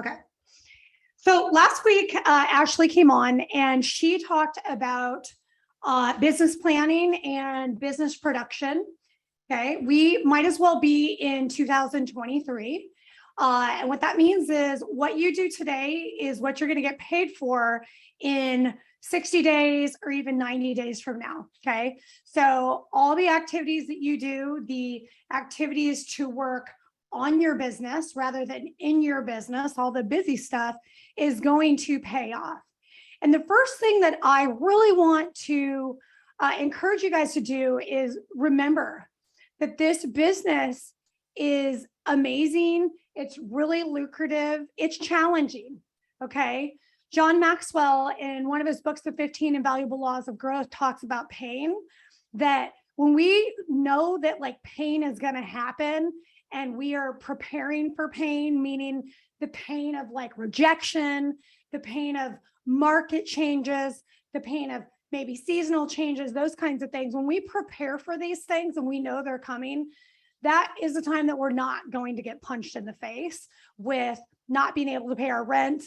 Okay. So last week, Ashley came on and she talked about business planning and business production. Okay. We might as well be in 2023. And what that means is what you do today is what you're going to get paid for in 60 days or even 90 days from now. Okay. So all the activities that you do, the activities to work on your business rather than in your business, all the busy stuff is going to pay off. And the first thing that I really want to encourage you guys to do is remember that this business is amazing. It's really lucrative. It's challenging. Okay. John Maxwell, in one of his books, The 15 Invaluable Laws of Growth, talks about pain, that when we know that like pain is going to happen and we are preparing for pain, meaning the pain of like rejection, the pain of market changes, the pain of maybe seasonal changes, those kinds of things. When we prepare for these things and we know they're coming, that is the time that we're not going to get punched in the face with not being able to pay our rent,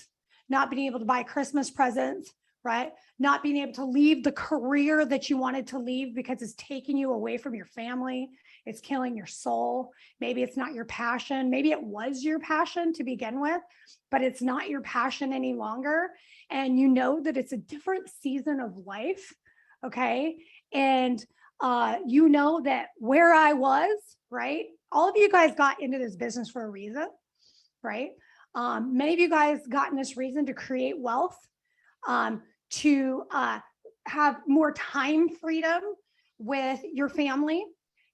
not being able to buy Christmas presents, right? Not being able to leave the career that you wanted to leave because it's taking you away from your family. It's killing your soul. Maybe it's not your passion. Maybe it was your passion to begin with, but it's not your passion any longer. And you know that it's a different season of life, okay? And you know that where I was, right? All of you guys got into this business for a reason, right? Many of you guys got in this reason to create wealth, to have more time freedom with your family,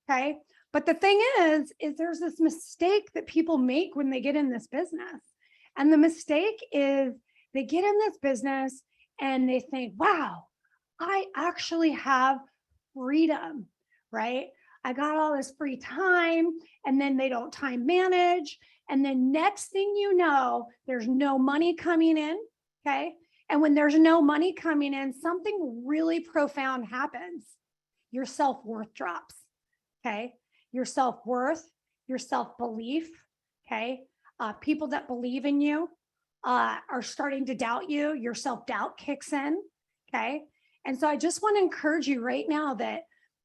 okay? But the thing is there's this mistake that people make when they get in this business. And the mistake is they get in this business and they think, wow, I actually have freedom, right? I got all this free time, and then they don't time manage. And then next thing you know, there's no money coming in, okay? And when there's no money coming in, something really profound happens. Your self-worth drops, okay? Your self-worth, your self-belief, okay? People that believe in you are starting to doubt you. Your self-doubt kicks in, okay? And so I just want to encourage you right now that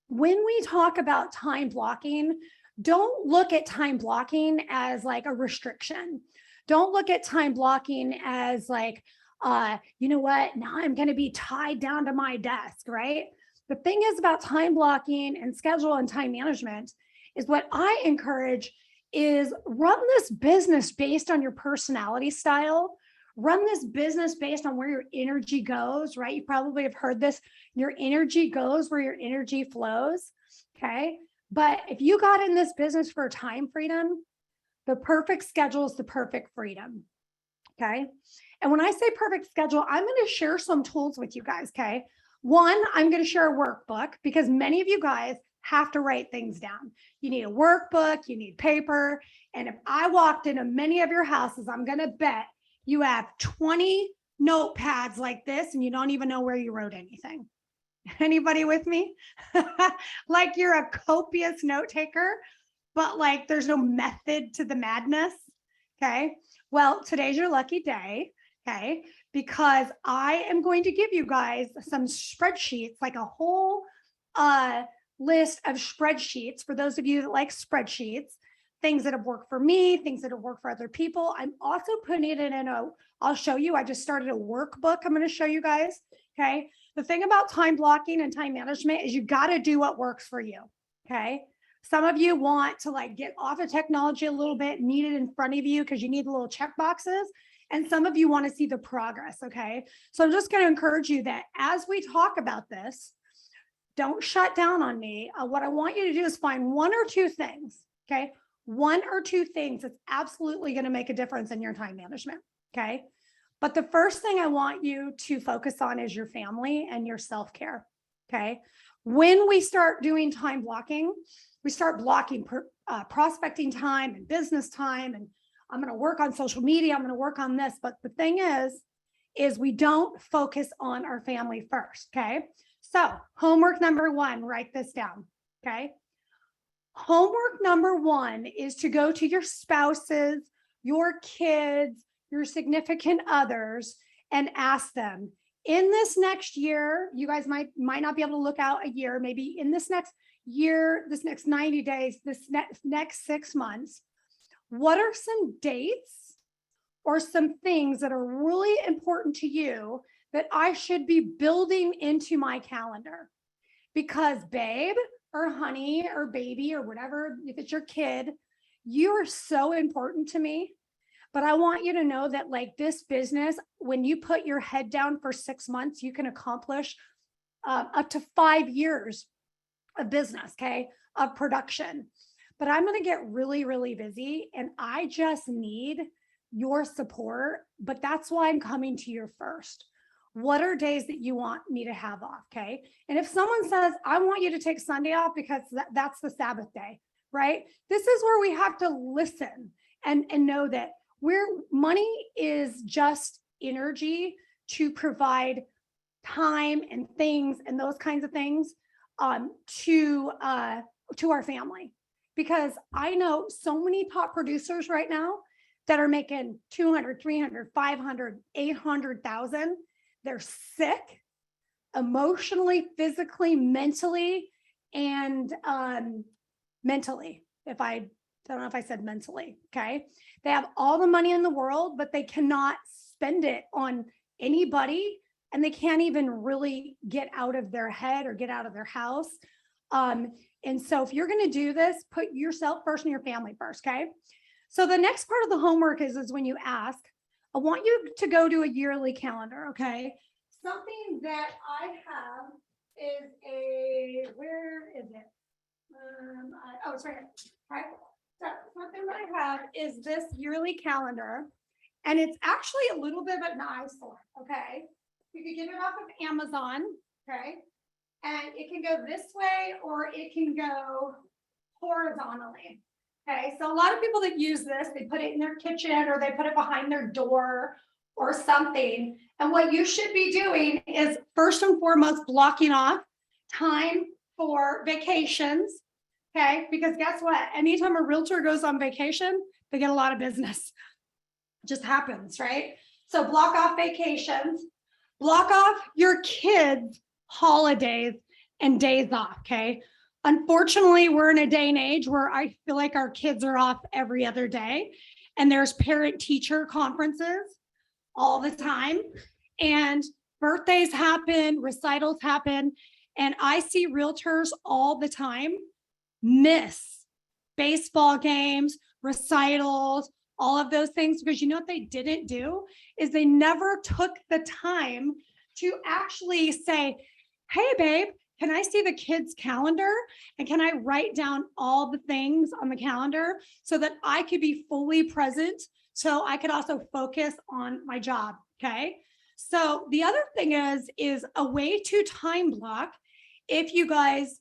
when we talk about time blocking, don't look at time blocking as like a restriction. Don't look at time blocking as like, you know what, now I'm going to be tied down to my desk, right? The thing is about time blocking and schedule and time management is what I encourage is run this business based on your personality style. Run this business based on where your energy goes, right? You probably have heard this. Your energy goes where your energy flows, okay? But if you got in this business for time freedom, the perfect schedule is the perfect freedom, okay? And when I say perfect schedule, I'm going to share some tools with you guys, okay? One, I'm going to share a workbook because many of you guys have to write things down. You need a workbook, you need paper. And if I walked into many of your houses, I'm going to bet you have 20 notepads like this and you don't even know where you wrote anything. Anybody with me? Like you're a copious note taker, but like there's no method to the madness. Okay. Well, today's your lucky day. Okay. Because I am going to give you guys some spreadsheets, like a whole list of spreadsheets for those of you that like spreadsheets, things that have worked for me, things that have worked for other people. I'm also putting it in I'll show you, I just started a workbook I'm going to show you guys, okay? The thing about time blocking and time management is you got to do what works for you, okay? Some of you want to like get off of technology a little bit, need it in front of you because you need the little check boxes. And some of you want to see the progress, okay? So I'm just going to encourage you that as we talk about this, don't shut down on me. What I want you to do is find one or two things, okay? One or two things that's absolutely going to make a difference in your time management, okay? But the first thing I want you to focus on is your family and your self-care, okay? When we start doing time blocking, we start blocking prospecting time and business time, and I'm going to work on social media, I'm going to work on this. But the thing is we don't focus on our family first, okay? So homework number one, write this down, okay? Homework number one is to go to your spouses, your kids, your significant others and ask them, in this next year, you guys might not be able to look out a year, maybe in this next year, this next 90 days, this next 6 months, what are some dates or some things that are really important to you that I should be building into my calendar? Because babe or honey or baby or whatever, if it's your kid, you are so important to me. But I want you to know that like this business, when you put your head down for 6 months, you can accomplish up to 5 years of business, okay, of production. But I'm going to get really, really busy and I just need your support. But that's why I'm coming to you first. What are days that you want me to have off, okay? And if someone says, I want you to take Sunday off because that's the Sabbath day, right? This is where we have to listen and know that where money is just energy to provide time and things and those kinds of things to our family. Because I know so many top producers right now that are making 200, 300, 500, 800,000. They're sick emotionally, physically, mentally, and mentally. I don't know if I said mentally, okay? They have all the money in the world, but they cannot spend it on anybody, and they can't even really get out of their head or get out of their house. And so if you're going to do this, put yourself first and your family first, okay? So the next part of the homework is when you ask, I want you to go to a yearly calendar, okay? Something that I have is where is it? It's right here, right? So something that I have is this yearly calendar, and it's actually a little bit of an eyesore, okay? You can get it off of Amazon, okay? And it can go this way or it can go horizontally. Okay, so a lot of people that use this, they put it in their kitchen or they put it behind their door or something. And what you should be doing is first and foremost blocking off time for vacations. Okay, because guess what? Anytime a realtor goes on vacation, they get a lot of business. It just happens, right? So block off vacations, block off your kids' holidays and days off. Okay. Unfortunately, we're in a day and age where I feel like our kids are off every other day, and there's parent-teacher conferences all the time, and birthdays happen, recitals happen, and I see realtors all the time miss baseball games, recitals, all of those things, because you know what they didn't do is they never took the time to actually say, hey, babe, can I see the kids' calendar? And can I write down all the things on the calendar so that I could be fully present so I could also focus on my job, okay? So the other thing is a way to time block. If you guys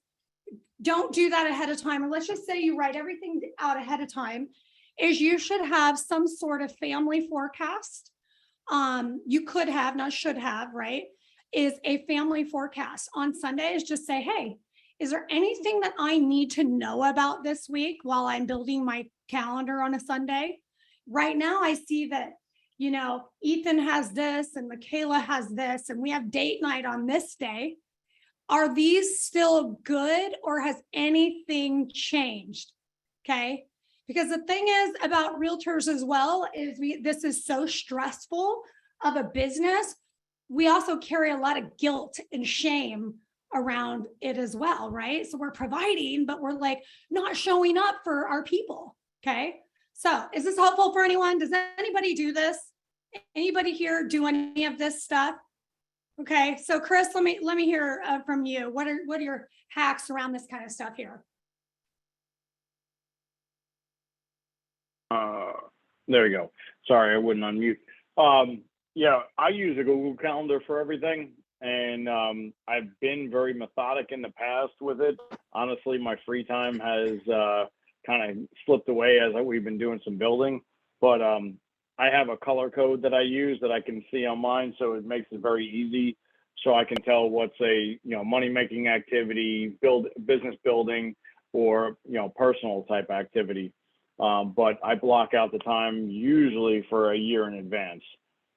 don't do that ahead of time, or let's just say you write everything out ahead of time, is you should have some sort of family forecast. You could have, not should have, right? Is a family forecast on Sundays. Just say, hey, is there anything that I need to know about this week while I'm building my calendar on a Sunday? Right now, I see that, you know, Ethan has this and Michaela has this, and we have date night on this day. Are these still good, or has anything changed? Okay. Because the thing is about realtors as well is this is so stressful of a business. We also carry a lot of guilt and shame around it as well, right? So we're providing, but we're like not showing up for our people, okay? So is this helpful for anyone? Does anybody do this? Anybody here do any of this stuff? Okay, so Chris, let me hear from you. What are your hacks around this kind of stuff here? There we go. Sorry, I wouldn't unmute. Yeah, I use a Google Calendar for everything, and I've been very methodic in the past with it. Honestly, my free time has kind of slipped away as we've been doing some building, but I have a color code that I use that I can see on mine, so it makes it very easy. So I can tell what's a money-making activity, business building, or personal type activity. But I block out the time usually for a year in advance.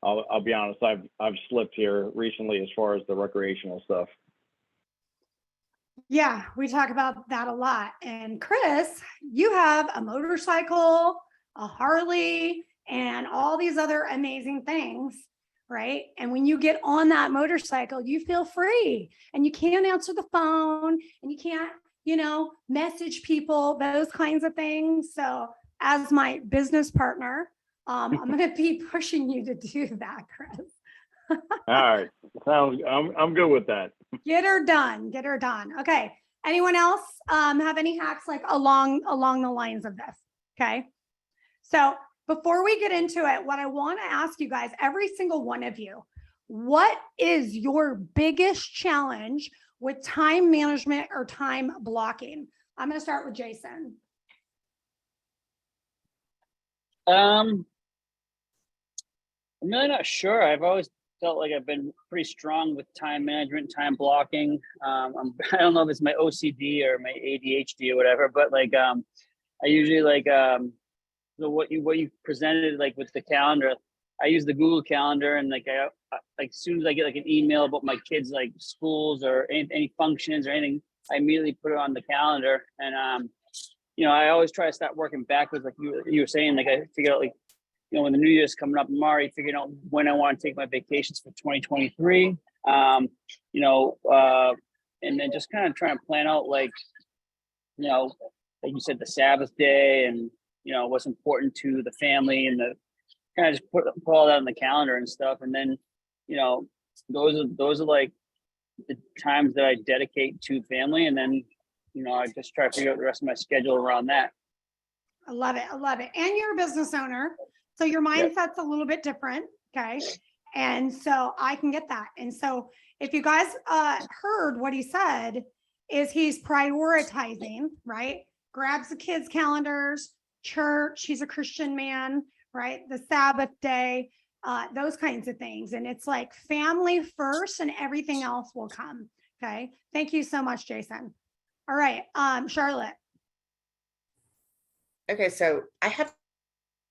I'll be honest, I've slipped here recently as far as the recreational stuff. Yeah, we talk about that a lot. And Chris, you have a motorcycle, a Harley, and all these other amazing things, right? And when you get on that motorcycle, you feel free and you can't answer the phone and you can't, message people, those kinds of things. So as my business partner, I'm going to be pushing you to do that, Chris. All right. I'm good with that. Get her done. Get her done. Okay. Anyone else have any hacks like along the lines of this? Okay. So before we get into it, what I want to ask you guys, every single one of you, what is your biggest challenge with time management or time blocking? I'm going to start with Jason. I'm really not sure. I've always felt like I've been pretty strong with time management, time blocking. I don't know if it's my OCD or my ADHD or whatever, but like I usually like what you presented like with the calendar. I use the Google Calendar, and like I like as soon as I get like an email about my kids' like schools or any functions or anything, I immediately put it on the calendar. And I always try to start working backwards, like you were saying. Like I figure out like, when the new year's coming up, I'm already figuring out when I want to take my vacations for 2023. And then just kind of trying to plan out like you said, the Sabbath day and, what's important to the family, and the kind of just put all that on the calendar and stuff. And then, those are like the times that I dedicate to family. And then, I just try to figure out the rest of my schedule around that. I love it. I love it. And you're a business owner, so your mindset's a little bit different. Okay. And so I can get that. And so if you guys heard what he said, is he's prioritizing, right? Grabs the kids' calendars, church, he's a Christian man, right? The Sabbath day, those kinds of things. And it's like family first and everything else will come. Okay. Thank you so much, Jason. All right. Charlotte. Okay. So I have a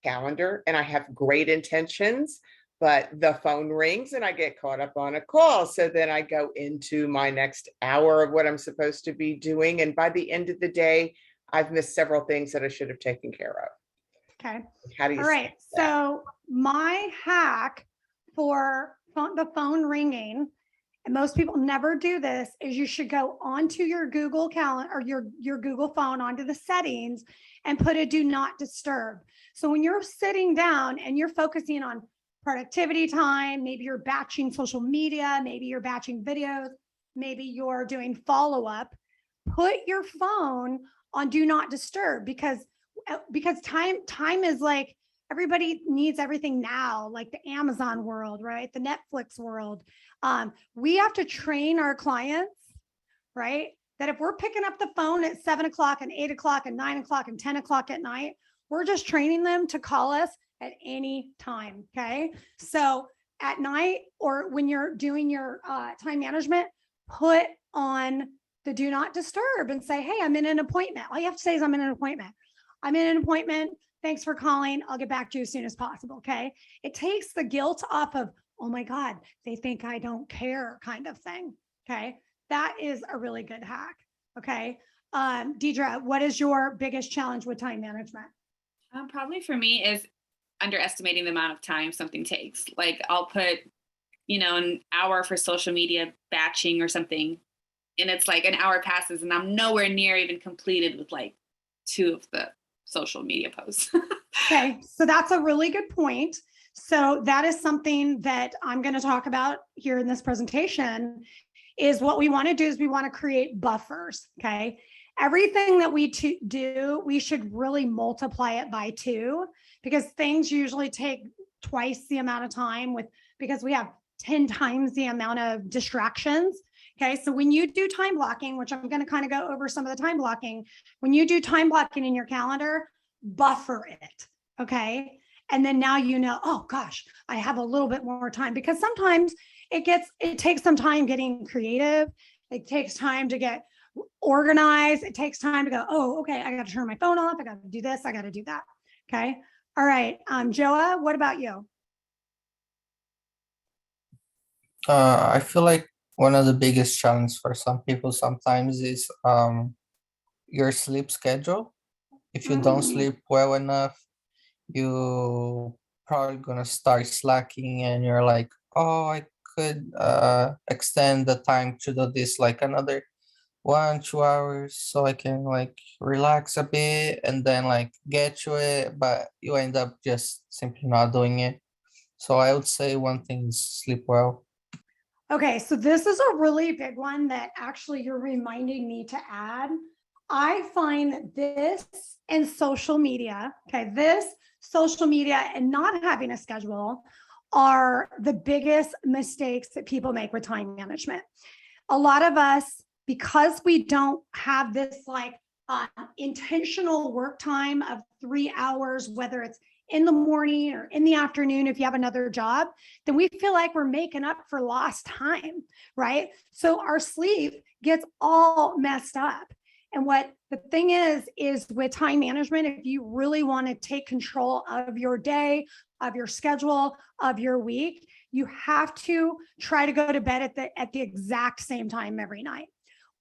calendar and I have great intentions, but the phone rings and I get caught up on a call. So then I go into my next hour of what I'm supposed to be doing. And by the end of the day, I've missed several things that I should have taken care of. Okay. How do you? All right. So my hack for the phone ringing, and most people never do this, is you should go onto your Google Calendar or your Google phone, onto the settings, and put a do not disturb. So when you're sitting down and you're focusing on productivity time, maybe you're batching social media, maybe you're batching videos, maybe you're doing follow-up, put your phone on do not disturb, because time is like, everybody needs everything now, like the Amazon world, right? The Netflix world. We have to train our clients, right? That if we're picking up the phone at 7 o'clock and 8 o'clock and 9 o'clock and 10 o'clock at night, we're just training them to call us at any time. Okay. So at night, or when you're doing your time management, put on the do not disturb and say, hey, I'm in an appointment. All you have to say is I'm in an appointment. I'm in an appointment. Thanks for calling. I'll get back to you as soon as possible. Okay. It takes the guilt off of, oh my God, they think I don't care kind of thing. Okay. That is a really good hack. Okay. Deidre, what is your biggest challenge with time management? Probably for me is underestimating the amount of time something takes. Like I'll put, an hour for social media batching or something, and it's like an hour passes and I'm nowhere near even completed with like 2 of the social media posts. Okay, so that's a really good point. So that is something that I'm going to talk about here in this presentation. Is what we want to do is we want to create buffers. Okay, everything that we do, we should really multiply it by 2, because things usually take twice the amount of time because we have 10 times the amount of distractions. Okay, so when you do time blocking, which I'm going to kind of go over some of the time blocking, when you do time blocking in your calendar, buffer it. Okay, and then now oh gosh, I have a little bit more time, because sometimes it takes some time getting creative. It takes time to get organize. It takes time to go, oh, okay, I got to turn my phone off. I got to do this. I got to do that. Okay. All right. Joa, what about you? I feel like one of the biggest challenges for some people sometimes is your sleep schedule. If you don't sleep well enough, you probably gonna start slacking and you're like, oh, I could extend the time to do this like another 1 2 hours so I can like relax a bit and then like get to it, but you end up just simply not doing it. So I would say one thing is sleep well. Okay, so this is a really big one that actually you're reminding me to add. I find this and social media, okay, this social media and not having a schedule are the biggest mistakes that people make with time management. A lot of us, because we don't have this like intentional work time of 3 hours, whether it's in the morning or in the afternoon, if you have another job, then we feel like we're making up for lost time, right? So our sleep gets all messed up. And what the thing is with time management, if you really want to take control of your day, of your schedule, of your week, you have to try to go to bed at the exact same time every night.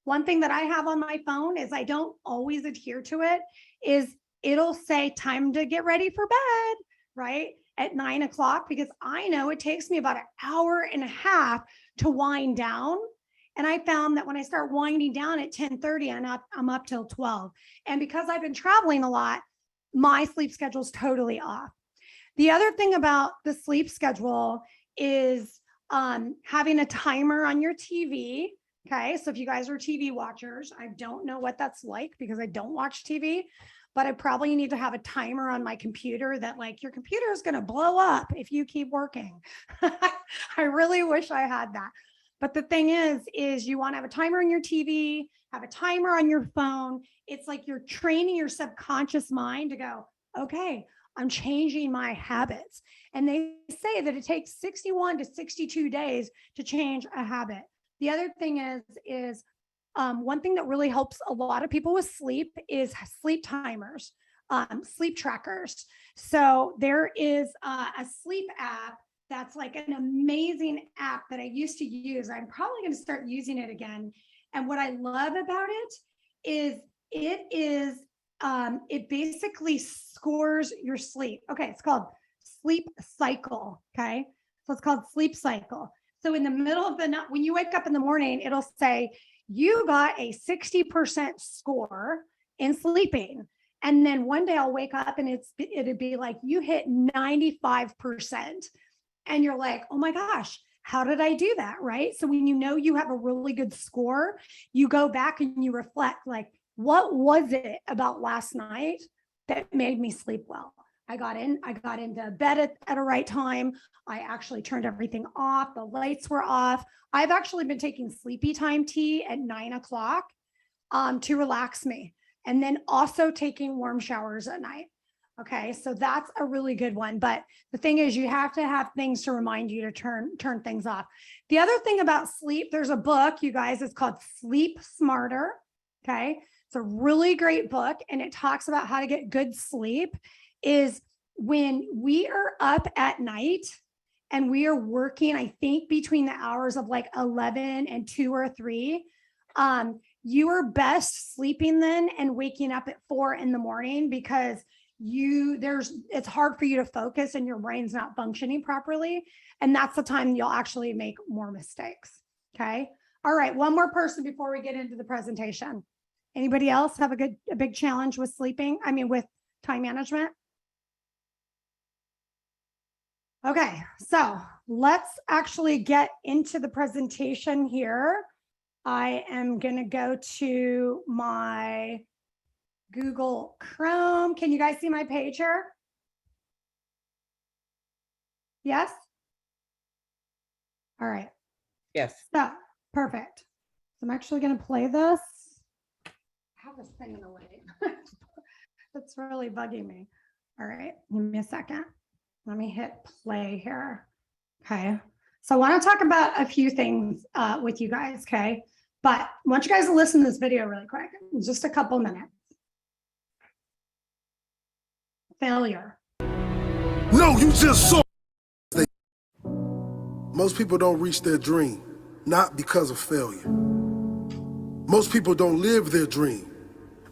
One thing that I have on my phone is I don't always adhere to it, is it'll say time to get ready for bed, right? At 9 o'clock, because I know it takes me about an hour and a half to wind down. And I found that when I start winding down at 10:30, I'm up till 12. And because I've been traveling a lot, my sleep schedule is totally off. The other thing about the sleep schedule is having a timer on your TV. Okay, so if you guys are TV watchers, I don't know what that's like because I don't watch TV, but I probably need to have a timer on my computer that like your computer is going to blow up if you keep working. I really wish I had that. But the thing is you want to have a timer on your TV, have a timer on your phone. It's like you're training your subconscious mind to go, okay, I'm changing my habits. And they say that it takes 61 to 62 days to change a habit. The other thing is one thing that really helps a lot of people with sleep is sleep timers, sleep trackers. So there is a sleep app that's like an amazing app that I used to use. I'm probably going to start using it again. And what I love about it is it basically scores your sleep. Okay, it's called Sleep Cycle. Okay, so it's called Sleep Cycle. So in the middle of the night, when you wake up in the morning, it'll say you got a 60% score in sleeping. And then one day I'll wake up and it'd be like you hit 95%. And you're like, oh my gosh, how did I do that? Right. So when you know you have a really good score, you go back and you reflect like, what was it about last night that made me sleep well? I got into bed at a right time. I actually turned everything off. The lights were off. I've actually been taking sleepy time tea at 9 o'clock to relax me. And then also taking warm showers at night. Okay, so that's a really good one. But the thing is, you have to have things to remind you to turn things off. The other thing about sleep, there's a book, you guys, it's called Sleep Smarter. Okay, it's a really great book, and it talks about how to get good sleep. Is when we are up at night and we are working, I think between the hours of like 11 and 2 or 3, you are best sleeping then and waking up at 4 in the morning because it's hard for you to focus and your brain's not functioning properly. And that's the time you'll actually make more mistakes. Okay. All right. One more person before we get into the presentation. Anybody else have a big challenge with with time management? Okay. So let's actually get into the presentation here. I am going to go to my Google Chrome. Can you guys see my page here? Yes? All right. Yes. So, perfect. So I'm actually going to play this. I have this thing in the way. That's really bugging me. All right. Give me a second. Let me hit play here. Okay. So I want to talk about a few things with you guys. Okay. But I want you guys to listen to this video really quick. It's just a couple minutes. Failure. No, you just saw. Most people don't reach their dream, not because of failure. Most people don't live their dream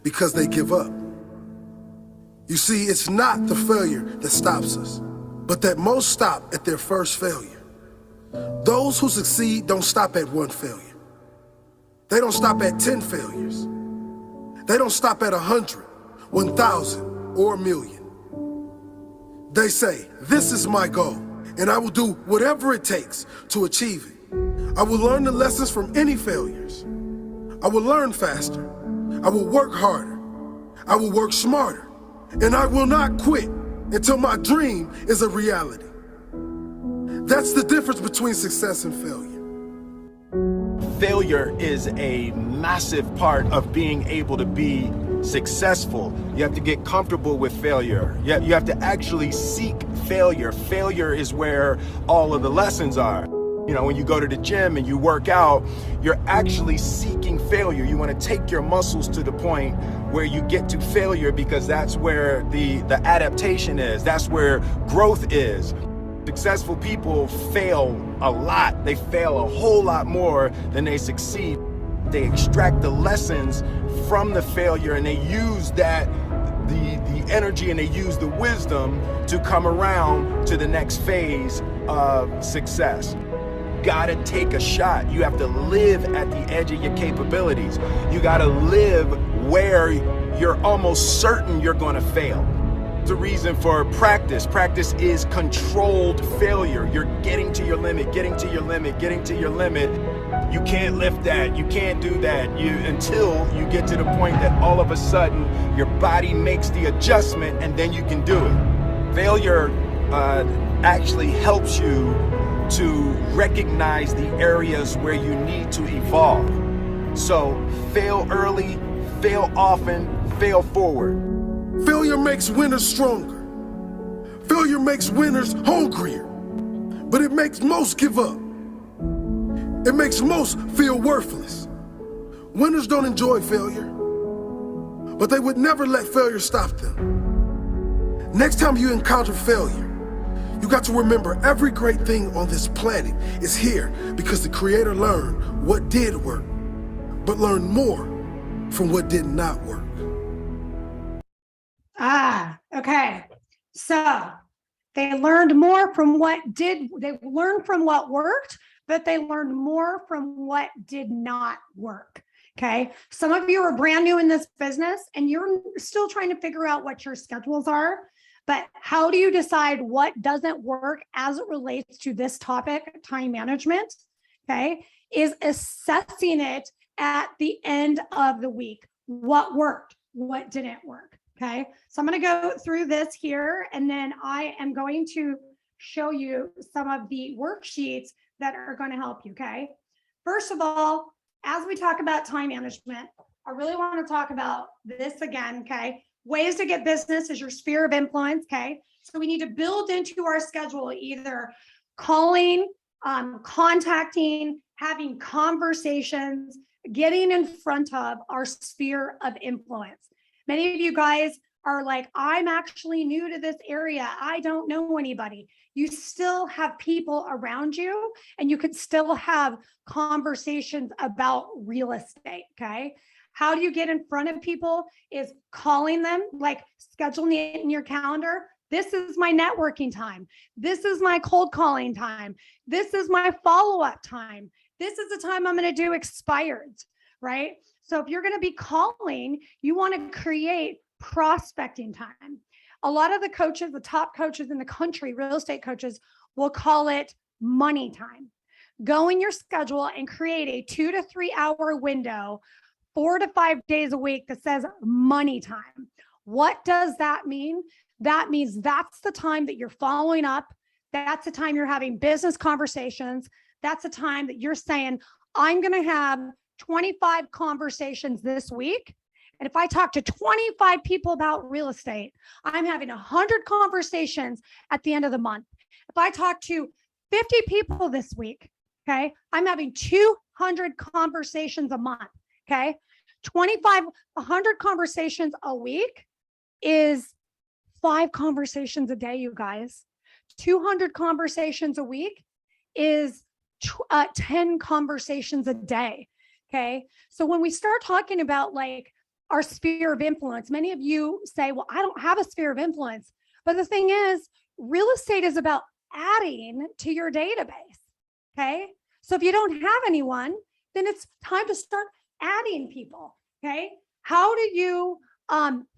because they give up. You see, it's not the failure that stops us, but that most stop at their first failure. Those who succeed don't stop at one failure. They don't stop at 10 failures. They don't stop at 100, 1,000, or 1,000,000. They say, this is my goal, and I will do whatever it takes to achieve it. I will learn the lessons from any failures. I will learn faster. I will work harder. I will work smarter. And I will not quit until my dream is a reality. That's the difference between success and failure. Failure is a massive part of being able to be successful. You have to get comfortable with failure. You have to actually seek failure. Failure is where all of the lessons are. You know, when you go to the gym and you work out, you're actually seeking failure. You want to take your muscles to the point where you get to failure, because that's where the adaptation is. That's where growth is. Successful people fail a lot. They fail a whole lot more than they succeed. They extract the lessons from the failure, and they use that, the energy, and they use the wisdom to come around to the next phase of success. Gotta take a shot. You have to live at the edge of your capabilities. You gotta live where you're almost certain you're gonna fail. The reason for practice. Practice is controlled failure. You're getting to your limit, getting to your limit, getting to your limit. You can't lift that, you can't do that, until you get to the point that all of a sudden your body makes the adjustment, and then you can do it. Failure actually helps you to recognize the areas where you need to evolve. So fail early, fail often, fail forward. Failure makes winners stronger. Failure makes winners hungrier. But it makes most give up. It makes most feel worthless. Winners don't enjoy failure, but they would never let failure stop them. Next time you encounter failure, you got to remember every great thing on this planet is here because the Creator learned what did work, but learned more from what did not work. Okay. So they learned more from they learned from what worked, but they learned more from what did not work. Okay. Some of you are brand new in this business and you're still trying to figure out what your schedules are. But how do you decide what doesn't work as it relates to this topic, time management? Okay. Is assessing it at the end of the week. What worked? What didn't work? Okay. So I'm going to go through this here, and then I am going to show you some of the worksheets that are going to help you. Okay. First of all, as we talk about time management, I really want to talk about this again. Okay. Ways to get business is your sphere of influence. Okay. So we need to build into our schedule either calling, contacting, having conversations, getting in front of our sphere of influence. Many of you guys are like, I'm actually new to this area. I don't know anybody. You still have people around you, and you could still have conversations about real estate. Okay. How do you get in front of people is calling them, like scheduling it in your calendar. This is my networking time. This is my cold calling time. This is my follow-up time. This is the time I'm going to do expireds, right? So if you're going to be calling, you want to create prospecting time. A lot of the coaches, the top coaches in the country, real estate coaches, will call it money time. Go in your schedule and create a 2 to 3 hour window, 4 to 5 days a week that says money time. What does that mean? That means that's the time that you're following up. That's the time you're having business conversations. That's the time that you're saying, I'm going to have 25 conversations this week. And if I talk to 25 people about real estate, I'm having 100 conversations at the end of the month. If I talk to 50 people this week, Okay. I'm having 200 conversations a month. Okay. 100 conversations a week is 5 conversations a day, you guys. 200 conversations a week is 10 conversations a day. Okay. So when we start talking about like our sphere of influence, many of you say, well, I don't have a sphere of influence. But the thing is, real estate is about adding to your database. Okay. So if you don't have anyone, then it's time to start adding people. Okay. How do you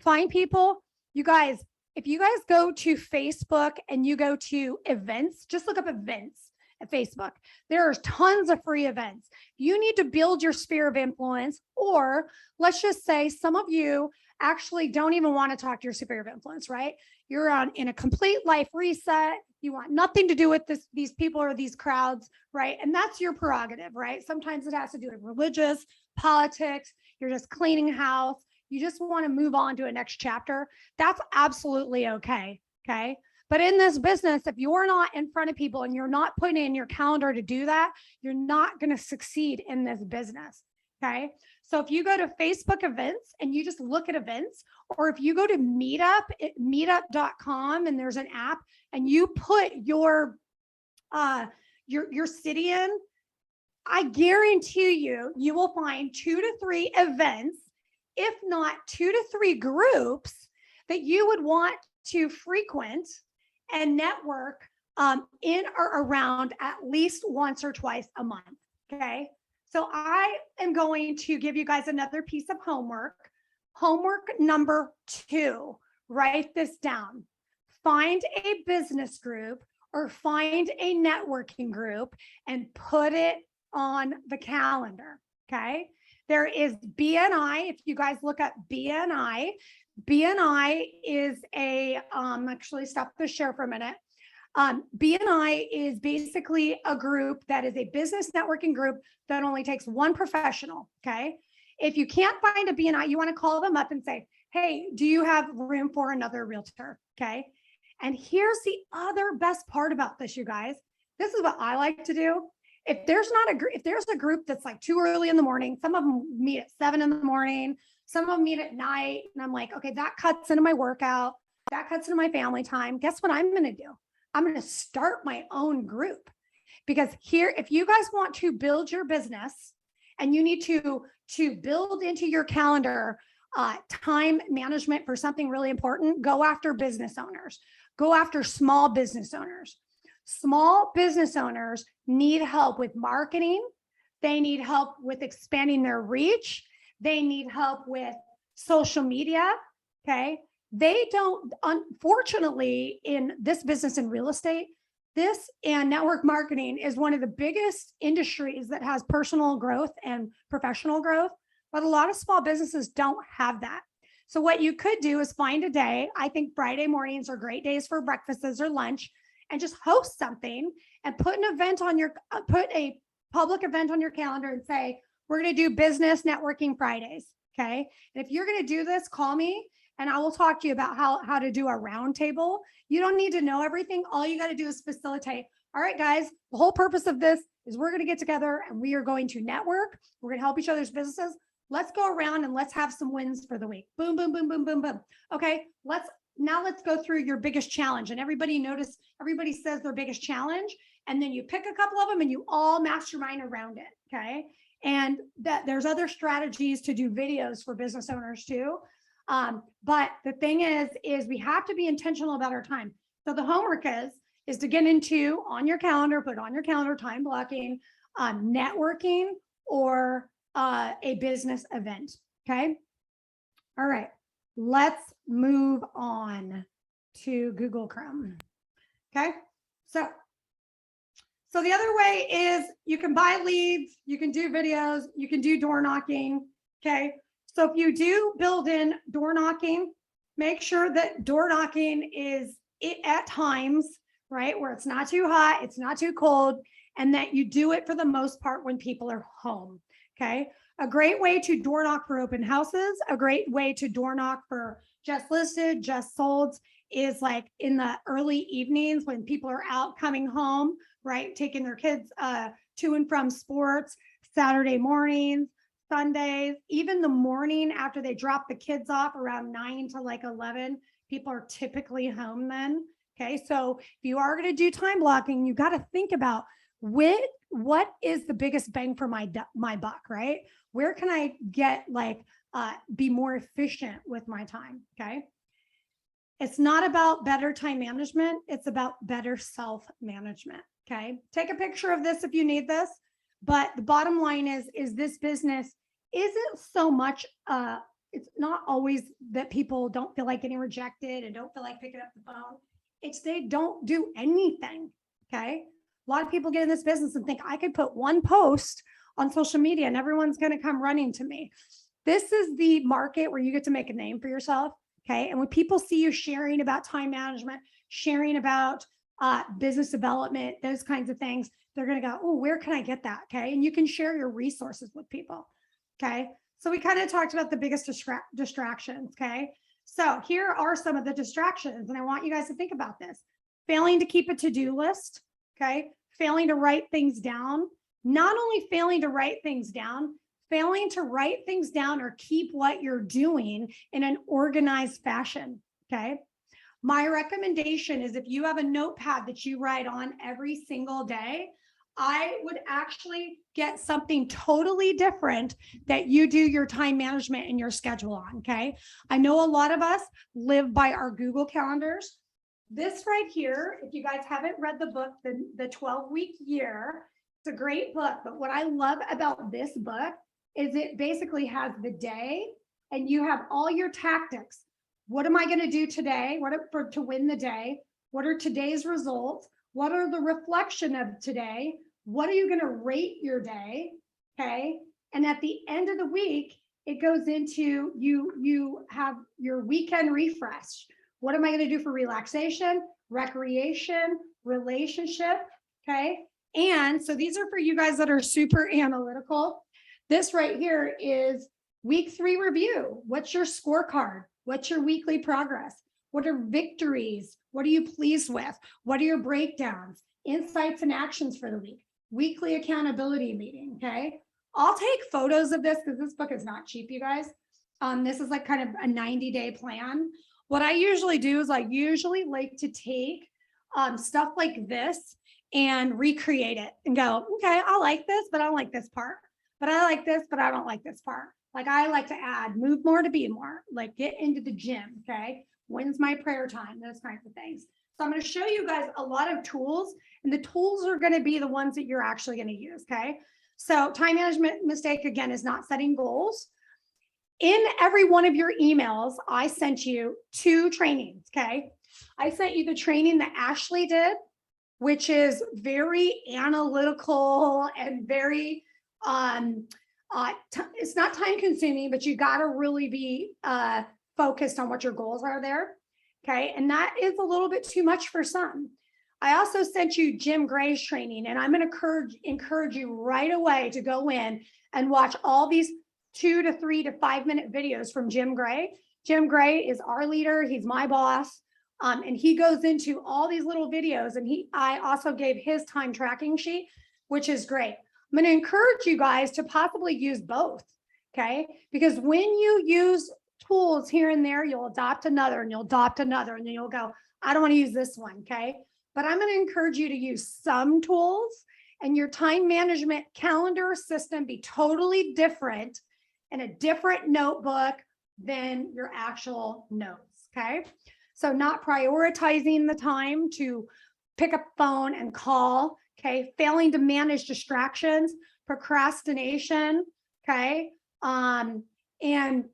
find people? You guys, if you guys go to Facebook and you go to events, just look up events at Facebook. There are tons of free events. You need to build your sphere of influence, or let's just say some of you actually don't even want to talk to your sphere of influence, right? You're in a complete life reset. You want nothing to do with these people or these crowds, right? And that's your prerogative, right? Sometimes it has to do with religious, politics. You're just cleaning house. You just want to move on to a next chapter. That's absolutely okay. Okay. But in this business, if you're not in front of people and you're not putting in your calendar to do that, you're not going to succeed in this business. Okay. So if you go to Facebook events and you just look at events, or if you go to meetup.com and there's an app and you put your city in, I guarantee you will find 2 to 3 events, if not 2 to 3 groups that you would want to frequent and network in or around at least once or twice a month. Okay. So I am going to give you guys another piece of homework. Homework number 2, write this down. Find a business group or find a networking group and put it on the calendar. Okay. There is BNI. If you guys look up BNI, BNI is actually stop the share for a minute. BNI is basically a group that is a business networking group that only takes one professional. Okay. If you can't find a BNI, you want to call them up and say, hey, do you have room for another realtor? Okay. And here's the other best part about this, you guys. This is what I like to do. If there's a group that's like too early in the morning, some of them meet at 7 in the morning, some of them meet at night. And I'm like, okay, that cuts into my workout. That cuts into my family time. Guess what I'm going to do? I'm going to start my own group, because here, if you guys want to build your business and you need to build into your calendar time management for something really important, go after business owners, go after small business owners. Small business owners need help with marketing. They need help with expanding their reach. They need help with social media. Okay. They don't, unfortunately, in this business in real estate, this and network marketing is one of the biggest industries that has personal growth and professional growth, but a lot of small businesses don't have that. So what you could do is find a day. I think Friday mornings are great days for breakfasts or lunch, and just host something and put an event on put a public event on your calendar and say, we're going to do business networking Fridays. Okay. And if you're going to do this, call me and I will talk to you about how to do a round table. You don't need to know everything. All you got to do is facilitate. All right, guys, the whole purpose of this is we're going to get together and we are going to network. We're going to help each other's businesses. Let's go around and let's have some wins for the week. Boom, boom, boom, boom, boom, boom. Okay. Now let's go through your biggest challenge. And everybody says their biggest challenge. And then you pick a couple of them and you all mastermind around it. Okay. And that there's other strategies to do videos for business owners too. But the thing is we have to be intentional about our time. So the homework is to get into on your calendar, put on your calendar, time blocking, networking, or a business event. Okay. All right. Let's move on to Google Chrome. Okay. So the other way is you can buy leads, you can do videos, you can do door knocking. Okay. So if you do build in door knocking, make sure that door knocking is at times, right, where it's not too hot, it's not too cold, and that you do it for the most part when people are home. Okay. A great way to door knock for open houses, a great way to door knock for just listed, just sold is like in the early evenings when people are out coming home, right? Taking their kids to and from sports, Saturday mornings, Sundays, even the morning after they drop the kids off around 9 to like 11, people are typically home then. Okay. So if you are going to do time blocking, you got to think about what is the biggest bang for my buck, right? Where can I get like, be more efficient with my time? Okay. It's not about better time management. It's about better self-management. Okay. Take a picture of this if you need this. But the bottom line is this business isn't so much, it's not always that people don't feel like getting rejected and don't feel like picking up the phone. It's they don't do anything. Okay. A lot of people get in this business and think I could put one post on social media and everyone's going to come running to me. This is the market where you get to make a name for yourself. Okay. And when people see you sharing about time management, sharing about business development, those kinds of things, they're going to go, oh, where can I get that? Okay. And you can share your resources with people. Okay. So we kind of talked about the biggest distractions. Okay. So here are some of the distractions. And I want you guys to think about this. Failing to keep a to-do list. Okay. Failing to write things down. Not only failing to write things down, failing to write things down or keep what you're doing in an organized fashion. Okay. My recommendation is if you have a notepad that you write on every single day, I would actually get something totally different that you do your time management and your schedule on. Okay. I know a lot of us live by our Google calendars. This right here, if you guys haven't read the book, the 12-week year, it's a great book. But what I love about this book is it basically has the day and you have all your tactics. What am I going to do today? To win the day? What are today's results? What are the reflection of today? What are you going to rate your day? Okay. And at the end of the week, it goes into you have your weekend refresh. What am I going to do for relaxation, recreation, relationship? Okay. And so these are for you guys that are super analytical. This right here is week 3 review. What's your scorecard? What's your weekly progress? What are victories? What are you pleased with? What are your breakdowns? Insights and actions for the week. Weekly accountability meeting. Okay. I'll take photos of this because this book is not cheap, you guys. This is like kind of a 90-day plan. What I usually do is I usually like to take stuff like this and recreate it and go, okay, I like this, but I don't like this part. But I like this, but I don't like this part. Like I like to add, move more to be more, like get into the gym. Okay. When's my prayer time? Those kinds of things. So I'm going to show you guys a lot of tools, and the tools are going to be the ones that you're actually going to use. Okay. So time management mistake, again, is not setting goals. In every one of your emails, I sent you 2 trainings. Okay. I sent you the training that Ashley did, which is very analytical and very, it's not time consuming, but you got to really be focused on what your goals are there. Okay. And that is a little bit too much for some. I also sent you Jim Gray's training, and I'm going to encourage you right away to go in and watch all these 2 to 3 to 5 minute videos from Jim Gray. Jim Gray is our leader. He's my boss. And he goes into all these little videos, and I also gave his time tracking sheet, which is great. I'm going to encourage you guys to possibly use both. Okay. Because when you use tools here and there, you'll adopt another and you'll adopt another, and then you'll go, I don't want to use this one. Okay. But I'm going to encourage you to use some tools, and your time management calendar system be totally different in a different notebook than your actual notes. Okay. So not prioritizing the time to pick up the phone and call. Okay. Failing to manage distractions, procrastination. Okay. And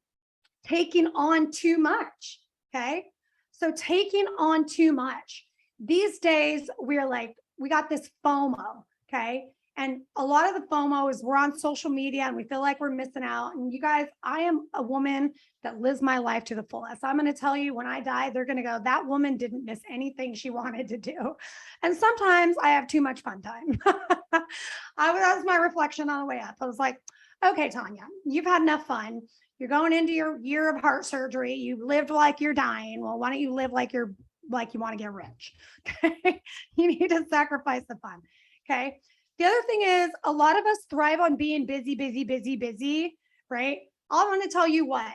taking on too much. Okay. So taking on too much. These days, we're like, we got this FOMO. Okay. And a lot of the FOMO is we're on social media and we feel like we're missing out. And you guys, I am a woman that lives my life to the fullest. I'm going to tell you, when I die, they're going to go, that woman didn't miss anything she wanted to do. And sometimes I have too much fun time. That was my reflection on the way up. I was like, okay, Tanya, you've had enough fun. You're going into your year of heart surgery. You lived like you're dying. Well, why don't you live like you want to get rich? Okay. You need to sacrifice the fun. Okay. The other thing is a lot of us thrive on being busy, busy, busy, busy, right? I want to tell you what,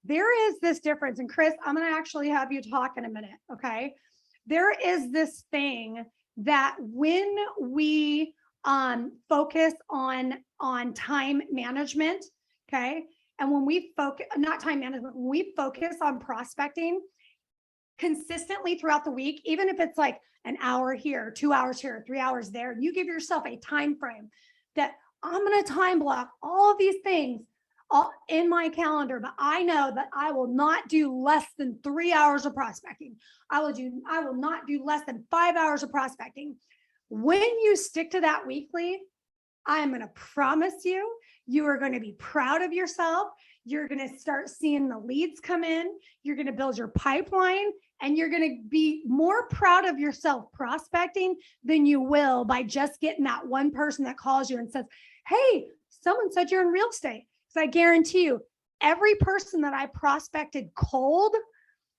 there is this difference. And Chris, I'm going to actually have you talk in a minute. Okay. There is this thing that when we focus on time management, okay, and when we focus, not time management, when we focus on prospecting consistently throughout the week, even if it's like an hour here, 2 hours here, 3 hours there, you give yourself a time frame that I'm going to time block all of these things in my calendar, but I know that I will not do less than 3 hours of prospecting. I will not do less than 5 hours of prospecting. When you stick to that weekly, I am going to promise you, you are going to be proud of yourself. You're going to start seeing the leads come in. You're going to build your pipeline, and you're going to be more proud of yourself prospecting than you will by just getting that one person that calls you and says, hey, someone said you're in real estate. So I guarantee you, every person that I prospected cold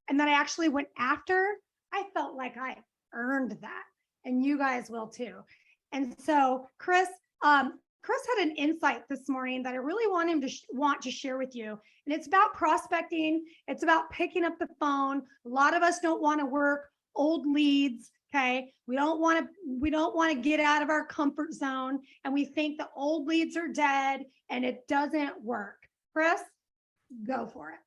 and that I actually went after, I felt like I earned that. And you guys will too. And so Chris had an insight this morning that I really want to share with you. And it's about prospecting. It's about picking up the phone. A lot of us don't want to work old leads. Okay. We don't want to get out of our comfort zone. And we think the old leads are dead and it doesn't work. Chris, go for it.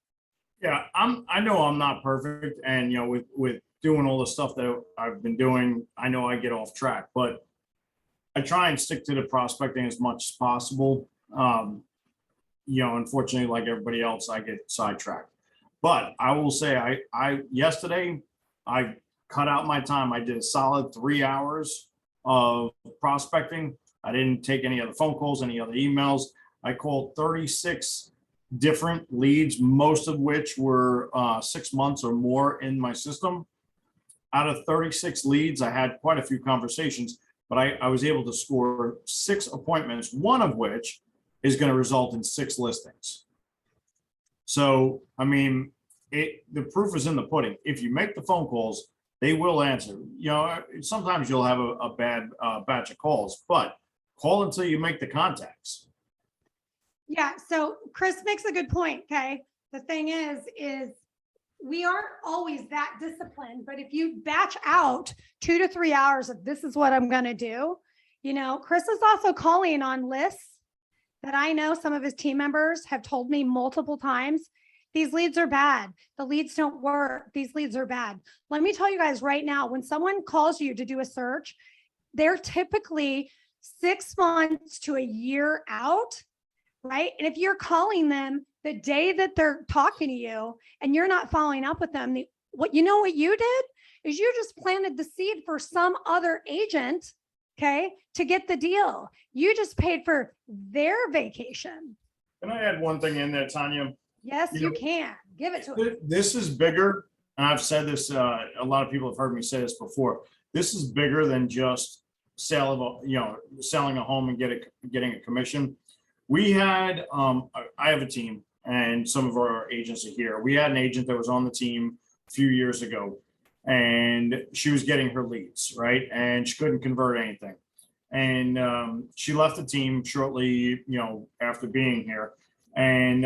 Yeah, I know I'm not perfect. And, you know, with doing all the stuff that I've been doing, I know I get off track, but I try and stick to the prospecting as much as possible. You know, unfortunately, like everybody else, I get sidetracked. But I will say, yesterday, I cut out my time. I did a solid 3 hours of prospecting. I didn't take any other phone calls, any other emails. I called 36 different leads, most of which were 6 months or more in my system. Out of 36 leads, I had quite a few conversations, but I was able to score 6 appointments, one of which is going to result in 6 listings. So, I mean, the proof is in the pudding. If you make the phone calls, they will answer. You know, sometimes you'll have a bad batch of calls, but call until you make the contacts. Yeah. So Chris makes a good point. Okay. The thing is we aren't always that disciplined, but if you batch out 2 to 3 hours of this is what I'm going to do, you know, Chris is also calling on lists that I know some of his team members have told me multiple times. These leads are bad. The leads don't work. These leads are bad. Let me tell you guys right now, when someone calls you to do a search, they're typically 6 months to a year out, right? And if you're calling them the day that they're talking to you and you're not following up with them, what you did is you just planted the seed for some other agent, okay, to get the deal. You just paid for their vacation. Can I add one thing in there, Tanya? Yes, you can. Give it to us. This is bigger, and I've said this, a lot of people have heard me say this before. This is bigger than just selling a home and getting a commission. We had, I have a team, and some of our agents are here. We had an agent that was on the team a few years ago, and she was getting her leads, right? And she couldn't convert anything. And she left the team shortly, after being here. And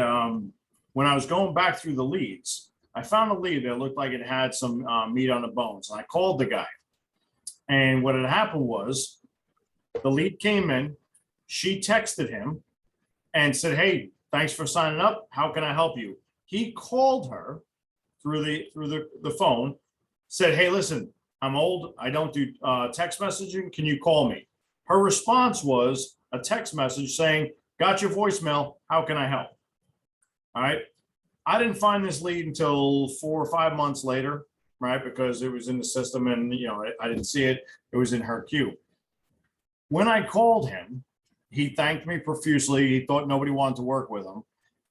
when I was going back through the leads, I found a lead that looked like it had some meat on the bones. And I called the guy. And what had happened was the lead came in, she texted him and said, hey, thanks for signing up. How can I help you? He called her through the phone, said, hey, listen, I'm old. I don't do text messaging. Can you call me? Her response was a text message saying, got your voicemail. How can I help? All right. I didn't find this lead until 4 or 5 months later, right? Because it was in the system and, I didn't see it. It was in her queue. When I called him, he thanked me profusely. He thought nobody wanted to work with him.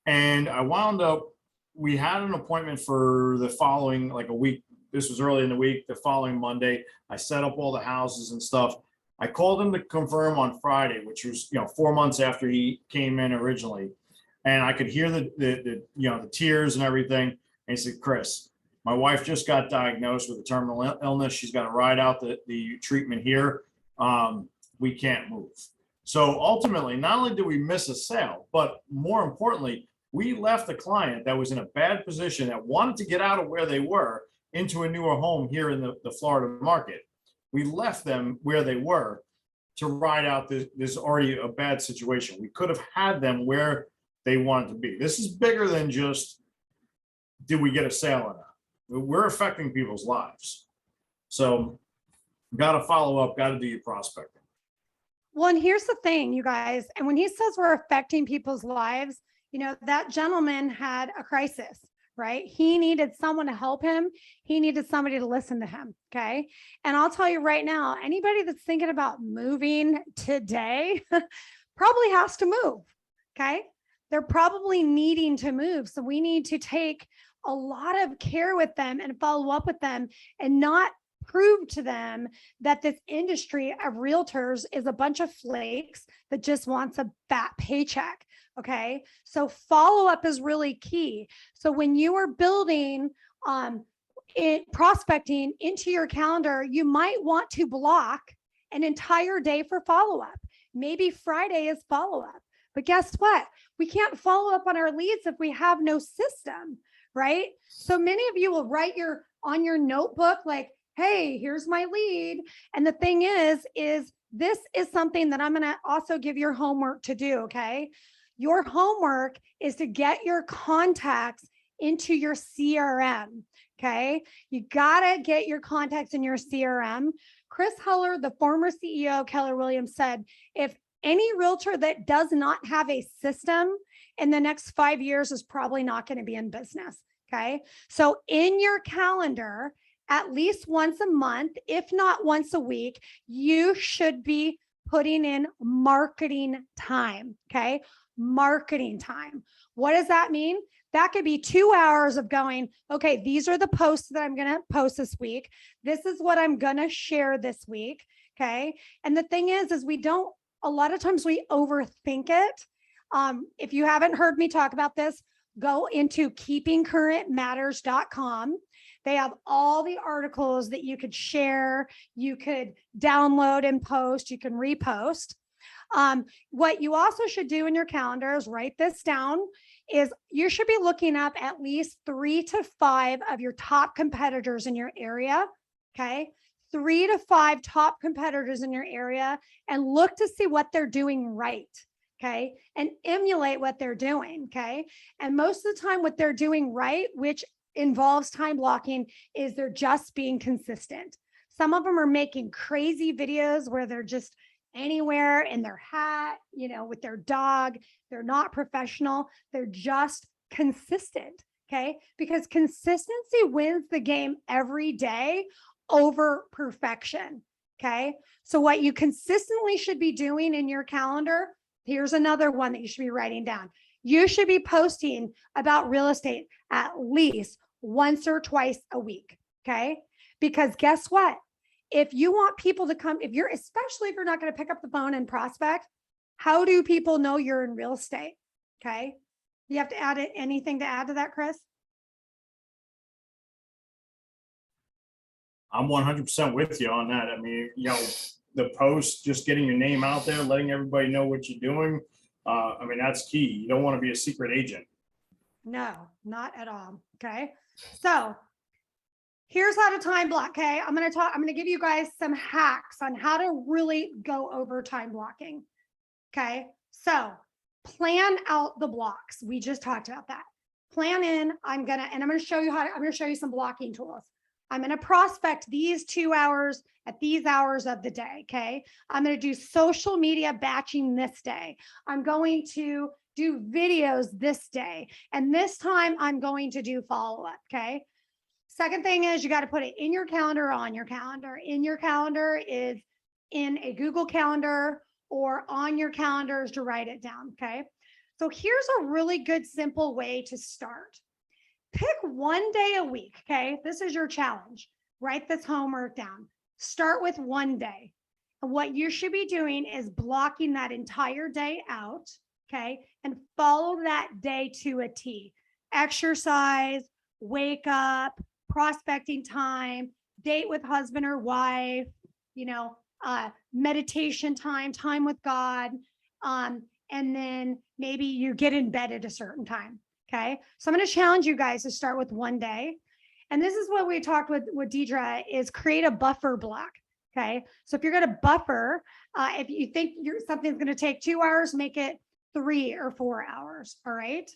And I wound up, we had an appointment for the following, like a week. This was early in the week, the following Monday. I set up all the houses and stuff. I called him to confirm on Friday, which was, 4 months after he came in originally. And I could hear the tears and everything. And he said, Chris, my wife just got diagnosed with a terminal illness. She's got to ride out the treatment here. we can't move. So ultimately, not only did we miss a sale, but more importantly, we left a client that was in a bad position that wanted to get out of where they were into a newer home here in the Florida market. We left them where they were to ride out this already a bad situation. We could have had them where they wanted to be. This is bigger than just, did we get a sale or not? We're affecting people's lives. So got to follow up, got to do your prospecting. Well, and here's the thing, you guys, and when he says we're affecting people's lives, you know, that gentleman had a crisis, right? He needed someone to help him. He needed somebody to listen to him. Okay. And I'll tell you right now, anybody that's thinking about moving today probably has to move. Okay. They're probably needing to move. So we need to take a lot of care with them and follow up with them and not prove to them that this industry of realtors is a bunch of flakes that just wants a fat paycheck. Okay. So follow up is really key. So when you are building prospecting into your calendar, you might want to block an entire day for follow up. Maybe Friday is follow up. But guess what? We can't follow up on our leads if we have no system, right? So many of you will write on your notebook, like, hey, here's my lead. And the thing is this is something that I'm going to also give your homework to do. Okay. Your homework is to get your contacts into your CRM. Okay. You got to get your contacts in your CRM. Chris Heller, the former CEO of Keller Williams, said, if any realtor that does not have a system in the next 5 years is probably not going to be in business. Okay. So in your calendar, at least once a month, if not once a week, you should be putting in marketing time. Okay. Marketing time. What does that mean? That could be 2 hours of going, okay, these are the posts that I'm going to post this week. This is what I'm going to share this week. Okay. And the thing is a lot of times we overthink it. If you haven't heard me talk about this, go into keepingcurrentmatters.com. They have all the articles that you could share, you could download and post, you can repost. What you also should do in your calendar is write this down, is you should be looking up at least 3 to 5 of your top competitors in your area. Okay. 3 to 5 top competitors in your area and look to see what they're doing right. Okay. And emulate what they're doing. Okay. And most of the time what they're doing right, which involves time blocking, is they're just being consistent. Some of them are making crazy videos where they're just anywhere in their hat, you know, with their dog. They're not professional. They're just consistent. Okay. Because consistency wins the game every day over perfection. Okay. So what you consistently should be doing in your calendar, here's another one that you should be writing down. You should be posting about real estate at least once or twice a week. Okay. Because guess what? If you want people to come, especially if you're not going to pick up the phone and prospect, how do people know you're in real estate? Okay. You have to add anything to add to that, Chris? I'm 100% with you on that. I mean, you know, the post, just getting your name out there, letting everybody know what you're doing. I mean, that's key. You don't want to be a secret agent. No, not at all. Okay. So here's how to time block. Okay. I'm going to give you guys some hacks on how to really go over time blocking. Okay. So plan out the blocks. We just talked about that. Plan in, I'm going to show you some blocking tools. I'm going to prospect these 2 hours at these hours of the day. Okay. I'm going to do social media batching this day. I'm going to do videos this day. And this time I'm going to do follow-up. Okay. Second thing is you got to put it in your calendar, on your calendar. In your calendar is in a Google Calendar, or on your calendars to write it down. Okay. So here's a really good, simple way to start. Pick one day a week. Okay. This is your challenge. Write this homework down. Start with one day. And what you should be doing is blocking that entire day out. Okay. And follow that day to a T. Exercise, wake up, prospecting time, date with husband or wife, you know, meditation time with God. And then maybe you get in bed at a certain time. Okay. So I'm going to challenge you guys to start with one day. And this is what we talked with Deidre is create a buffer block. Okay. So if you're going to buffer, if you think something's going to take 2 hours, make it 3 or 4 hours. All right.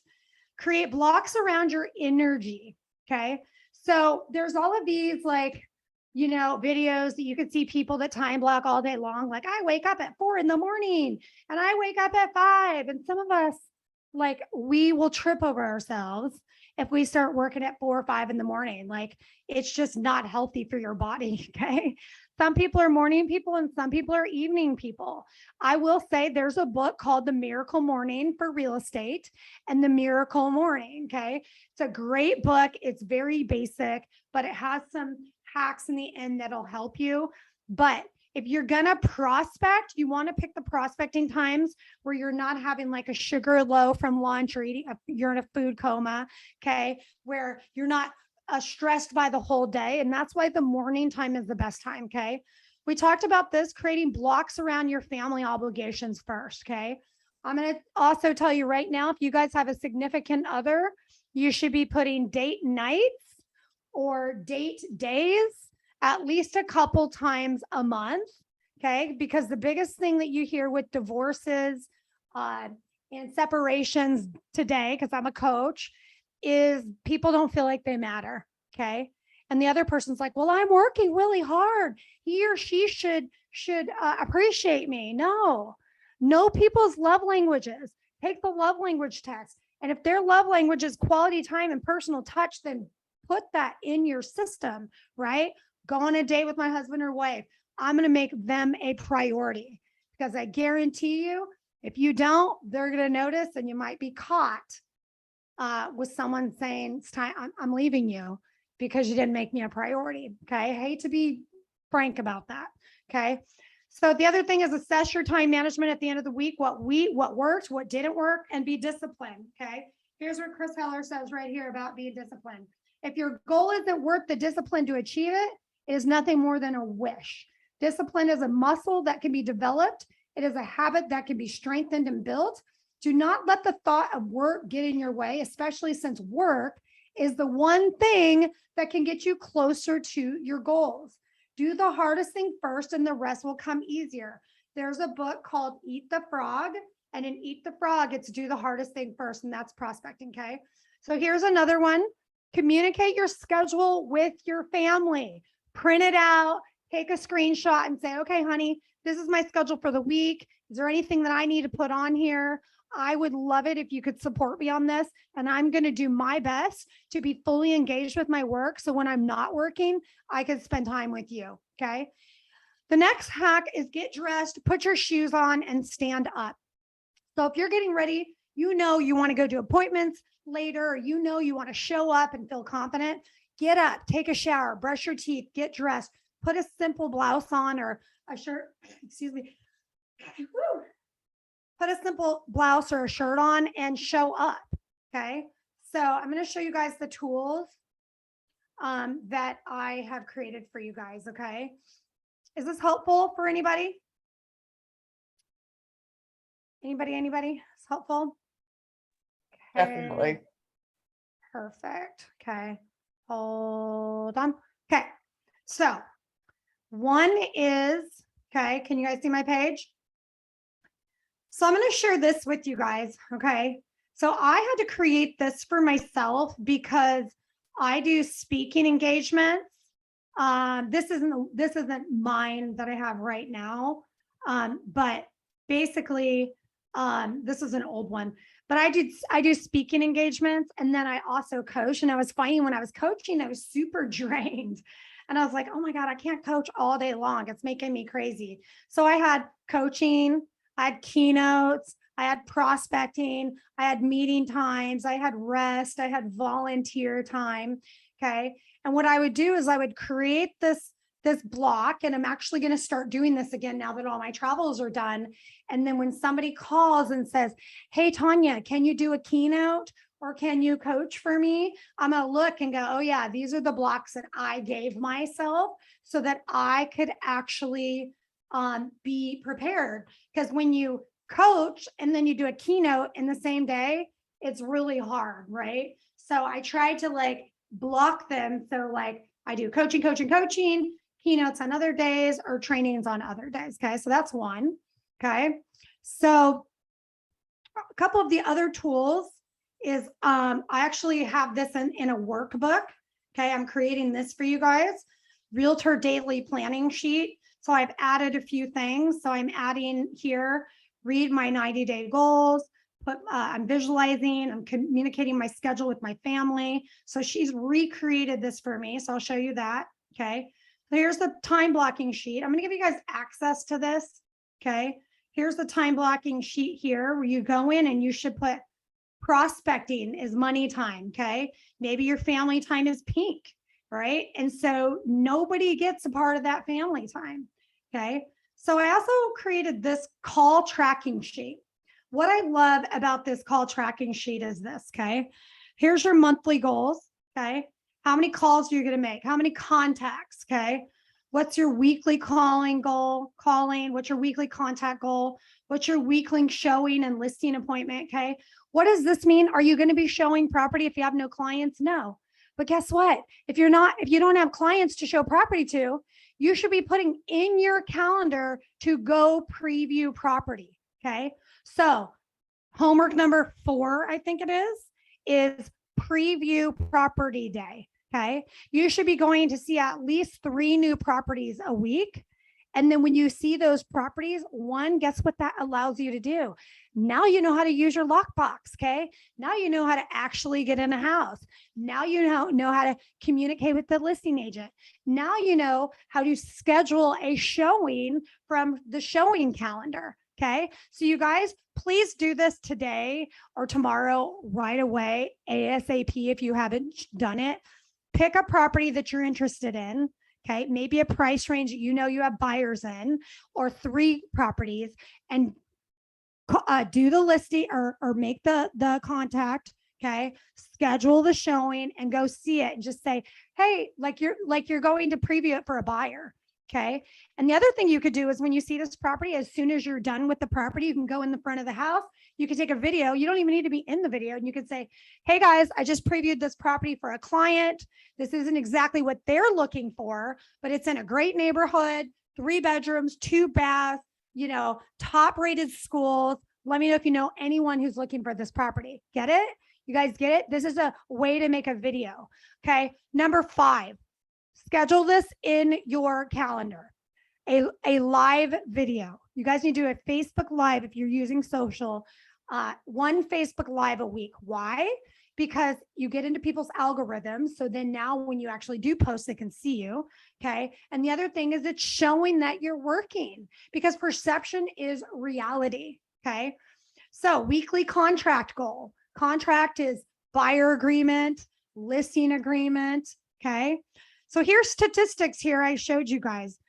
Create blocks around your energy. Okay. So there's all of these videos that you can see people that time block all day long. Like I wake up at 4 a.m. and I wake up at 5. And some of us, we will trip over ourselves if we start working at 4 or 5 a.m. Like it's just not healthy for your body. Okay. Some people are morning people and some people are evening people. I will say there's a book called The Miracle Morning for Real Estate and The Miracle Morning. Okay. It's a great book. It's very basic, but it has some hacks in the end that'll help you. But if you're going to prospect, you want to pick the prospecting times where you're not having like a sugar low from lunch or you're in a food coma. Okay. Where you're not stressed by the whole day. And that's why the morning time is the best time. Okay. We talked about this, creating blocks around your family obligations first. Okay. I'm going to also tell you right now, if you guys have a significant other, you should be putting date nights or date days at least a couple times a month. Okay. Because the biggest thing that you hear with divorces and separations today, because I'm a coach, is people don't feel like they matter. Okay. And the other person's like, well, I'm working really hard. He or she should appreciate me. No, know people's love languages. Take the love language test. And if their love language is quality time and personal touch, then put that in your system, right? Go on a date with my husband or wife. I'm going to make them a priority because I guarantee you, if you don't, they're going to notice and you might be caught with someone saying, it's time, I'm leaving you because you didn't make me a priority. Okay. I hate to be frank about that. Okay. So the other thing is assess your time management at the end of the week, what worked, what didn't work, and be disciplined. Okay. Here's what Chris Heller says right here about being disciplined. If your goal isn't worth the discipline to achieve it, it is nothing more than a wish. Discipline is a muscle that can be developed. It is a habit that can be strengthened and built. Do not let the thought of work get in your way, especially since work is the one thing that can get you closer to your goals. Do the hardest thing first and the rest will come easier. There's a book called Eat the Frog, and in Eat the Frog, it's do the hardest thing first, and that's prospecting, okay? So here's another one. Communicate your schedule with your family. Print it out, take a screenshot and say, okay, honey, this is my schedule for the week. Is there anything that I need to put on here? I would love it if you could support me on this. And I'm going to do my best to be fully engaged with my work. So when I'm not working, I can spend time with you. Okay. The next hack is get dressed, put your shoes on, and stand up. So if you're getting ready, you want to go to appointments later, or you want to show up and feel confident, get up, take a shower, brush your teeth, get dressed, put a simple blouse on or a shirt, put a simple blouse or a shirt on and show up. Okay. So I'm going to show you guys the tools that I have created for you guys. Okay. Is this helpful for anybody? Anybody? It's helpful? Okay. Definitely. Perfect. Okay. Hold on. Okay. So one is, okay. Can you guys see my page? So I'm going to share this with you guys. Okay. So I had to create this for myself because I do speaking engagements. This isn't mine that I have right now. But basically, this is an old one, but I do speaking engagements, and then I also coach. And I was finding when I was coaching, I was super drained. And I was like, oh my God, I can't coach all day long. It's making me crazy. So I had coaching, I had keynotes, I had prospecting, I had meeting times, I had rest, I had volunteer time. Okay. And what I would do is I would create this block, and I'm actually going to start doing this again now that all my travels are done. And then when somebody calls and says, hey, Tanya, can you do a keynote or can you coach for me? I'm going to look and go, oh yeah, these are the blocks that I gave myself so that I could actually be prepared, because when you coach and then you do a keynote in the same day, it's really hard, right? So I try to like block them. So like I do coaching, keynotes on other days, or trainings on other days. Okay. So that's one. Okay. So a couple of the other tools is I actually have this in a workbook. Okay. I'm creating this for you guys. Realtor daily planning sheet. So I've added a few things. So I'm adding here, read my 90-day goals. I'm visualizing, I'm communicating my schedule with my family. So she's recreated this for me. So I'll show you that. Okay. So here's the time blocking sheet. I'm going to give you guys access to this. Okay. Here's the time blocking sheet here where you go in and you should put prospecting is money time. Okay. Maybe your family time is pink, right? And so nobody gets a part of that family time. Okay. So I also created this call tracking sheet. What I love about this call tracking sheet is this, okay? Here's your monthly goals, okay? How many calls are you going to make? How many contacts, okay? What's your weekly calling goal? What's your weekly contact goal? What's your weekly showing and listing appointment, okay? What does this mean? Are you going to be showing property if you have no clients? No. But guess what? If you don't have clients to show property to, you should be putting in your calendar to go preview property, okay? So homework number 4, I think it is preview property day. Okay. You should be going to see at least 3 new properties a week. And then when you see those properties, guess what that allows you to do? Now you know how to use your lockbox. Okay. Now you know how to actually get in a house. Now you know how to communicate with the listing agent. Now you know how to schedule a showing from the showing calendar. Okay. So you guys, please do this today or tomorrow right away, ASAP, if you haven't done it. Pick a property that you're interested in. Okay. Maybe a price range that you know you have buyers in, or 3 properties, and do the listing or make the contact. Okay. Schedule the showing and go see it and just say, hey, like you're going to preview it for a buyer. Okay. And the other thing you could do is when you see this property, as soon as you're done with the property, you can go in the front of the house. You can take a video. You don't even need to be in the video. And you can say, hey guys, I just previewed this property for a client. This isn't exactly what they're looking for, but it's in a great neighborhood, 3 bedrooms, 2 baths, top rated schools. Let me know if you know anyone who's looking for this property. Get it? You guys get it? This is a way to make a video. Okay. Number 5. Schedule this in your calendar, a live video. You guys need to do a Facebook Live if you're using social, 1 Facebook Live a week. Why? Because you get into people's algorithms. So then now when you actually do post, they can see you. Okay. And the other thing is it's showing that you're working, because perception is reality. Okay. So weekly contract goal. Contract is buyer agreement, listing agreement. Okay. So here's statistics here. I showed you guys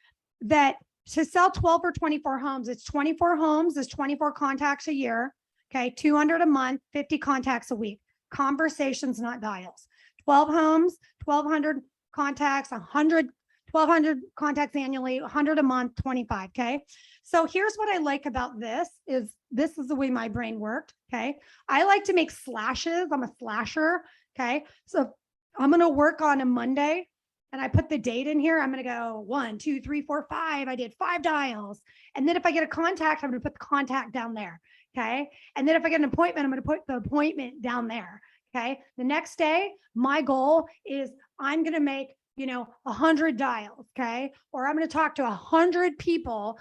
that to sell 12 or 24 homes, it's 24 homes, is 24 contacts a year. Okay. 200 a month, 50 contacts a week. Conversations, not dials. 12 homes, 1,200 contacts, 1,200 contacts annually, 100 a month, 25. Okay. So here's what I like about this is the way my brain worked. Okay. I like to make slashes. I'm a slasher. Okay. So I'm going to work on a Monday. And I put the date in here. I'm going to go 1, 2, 3, 4, 5. I did 5 dials. And then if I get a contact, I'm going to put the contact down there. Okay. And then if I get an appointment, I'm going to put the appointment down there. Okay. The next day, my goal is I'm going to make, 100 dials. Okay. Or I'm going to talk to 100 people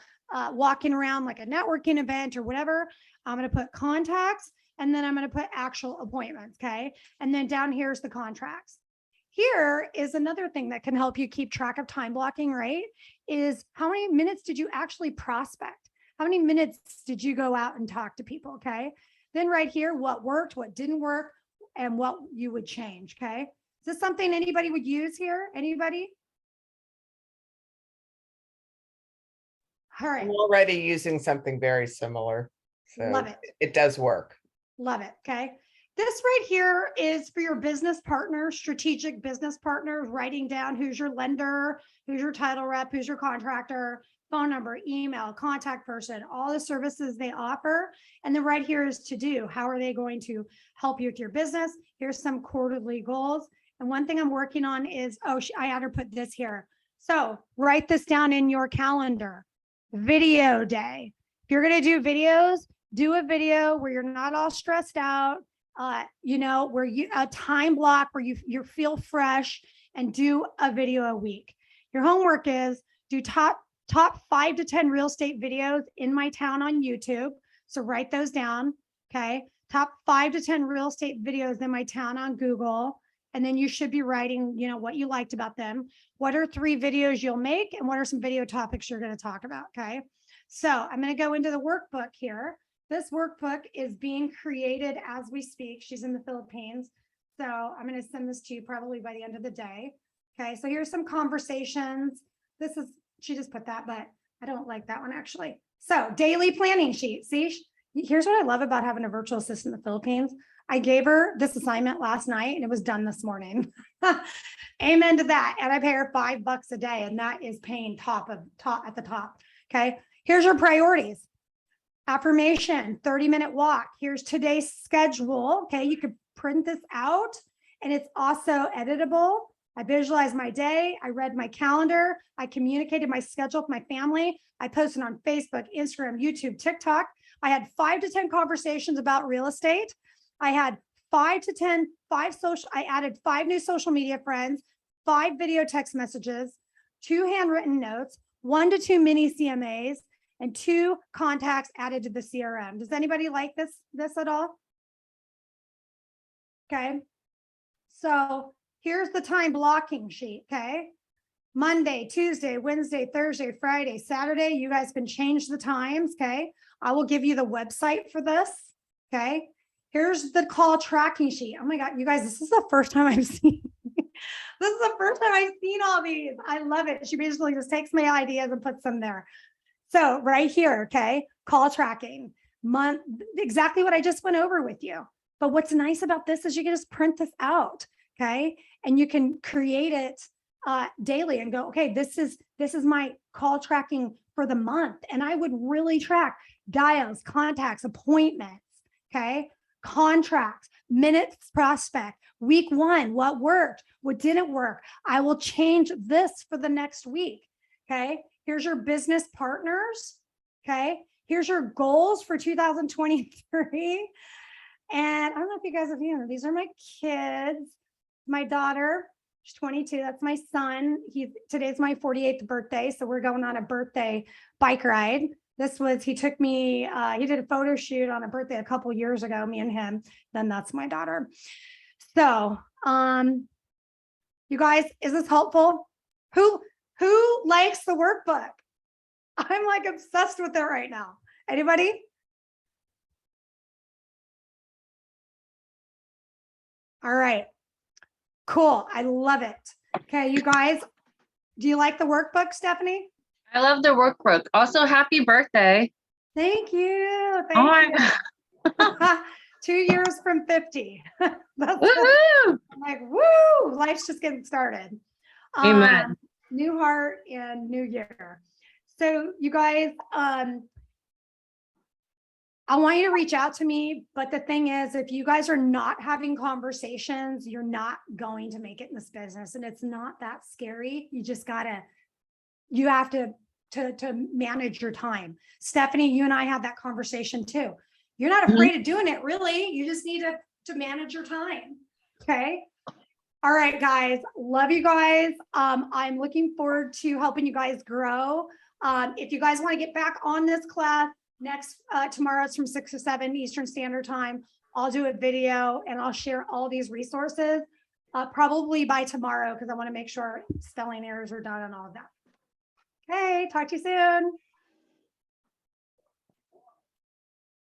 walking around like a networking event or whatever. I'm going to put contacts, and then I'm going to put actual appointments. Okay. And then down here's the contracts. Here is another thing that can help you keep track of time blocking, right? Is how many minutes did you actually prospect? How many minutes did you go out and talk to people? Okay. Then right here, what worked, what didn't work, and what you would change. Okay. Is this something anybody would use here? Anybody? All right. I'm already using something very similar. So Love it. It does work. Love it. Okay. This right here is for your business partners, strategic business partners, writing down who's your lender, who's your title rep, who's your contractor, phone number, email, contact person, all the services they offer. And then right here is to do. How are they going to help you with your business? Here's some quarterly goals. And one thing I'm working on is, I had her put this here. So write this down in your calendar. Video day. If you're going to do videos, do a video where you're not all stressed out, where you a time block where you feel fresh, and do a video a week. Your homework is do top 5 to 10 real estate videos in my town on YouTube. So write those down. Okay. Top 5 to 10 real estate videos in my town on Google. And then you should be writing, what you liked about them. What are 3 videos you'll make? And what are some video topics you're going to talk about? Okay. So I'm going to go into the workbook here. This workbook is being created as we speak. She's in the Philippines. So I'm going to send this to you probably by the end of the day. Okay. So here's some conversations. She just put that, but I don't like that one actually. So daily planning sheet. See, here's what I love about having a virtual assistant in the Philippines. I gave her this assignment last night and it was done this morning. Amen to that. And I pay her $5 a day, and that is paying top at the top. Okay. Here's your priorities. Affirmation, 30-minute walk. Here's today's schedule. Okay. You could print this out and it's also editable. I visualized my day. I read my calendar. I communicated my schedule with my family. I posted on Facebook, Instagram, YouTube, TikTok. I had 5 to 10 conversations about real estate. I had 5 to 10, I added 5 new social media friends, 5 video text messages, 2 handwritten notes, 1 to 2 mini CMAs, and 2 contacts added to the CRM. Does anybody like this at all? Okay. So here's the time blocking sheet. Okay. Monday, Tuesday, Wednesday, Thursday, Friday, Saturday. You guys can change the times. Okay. I will give you the website for this. Okay. Here's the call tracking sheet. Oh my God, you guys, this is the first time I've seen. This is the first time I've seen all these. I love it. She basically just takes my ideas and puts them there. So right here, okay, call tracking, month, exactly what I just went over with you. But what's nice about this is you can just print this out, okay? And you can create it daily and go, okay, this is my call tracking for the month. And I would really track dials, contacts, appointments, okay? Contracts, minutes, prospect, week 1, what worked, what didn't work. I will change this for the next week. Okay. Here's your business partners. Okay. Here's your goals for 2023. And I don't know if you guys have seen them. These are my kids. My daughter, she's 22. That's my son. Today's my 48th birthday. So we're going on a birthday bike ride. He took me, he did a photo shoot on a birthday a couple years ago, me and him. Then that's my daughter. So, you guys, is this helpful? Who likes the workbook? I'm like obsessed with it right now. Anybody? All right, cool. I love it. Okay, you guys, do you like the workbook, Stephanie? I love the workbook. Also, happy birthday. Thank you. Oh my God. 2 years from 50. Woohoo! I'm like, woo, life's just getting started. Amen. New heart and new year. So you guys, I want you to reach out to me, but the thing is, if you guys are not having conversations, you're not going to make it in this business. And it's not that scary. You have to manage your time. Stephanie, you and I had that conversation too. You're not afraid of doing it, really. You just need to manage your time. Okay. All right, guys. Love you guys. I'm looking forward to helping you guys grow. If you guys want to get back on this class tomorrow's from 6 to 7 Eastern Standard Time. I'll do a video and I'll share all these resources probably by tomorrow because I want to make sure spelling errors are done and all of that. Okay, talk to you soon.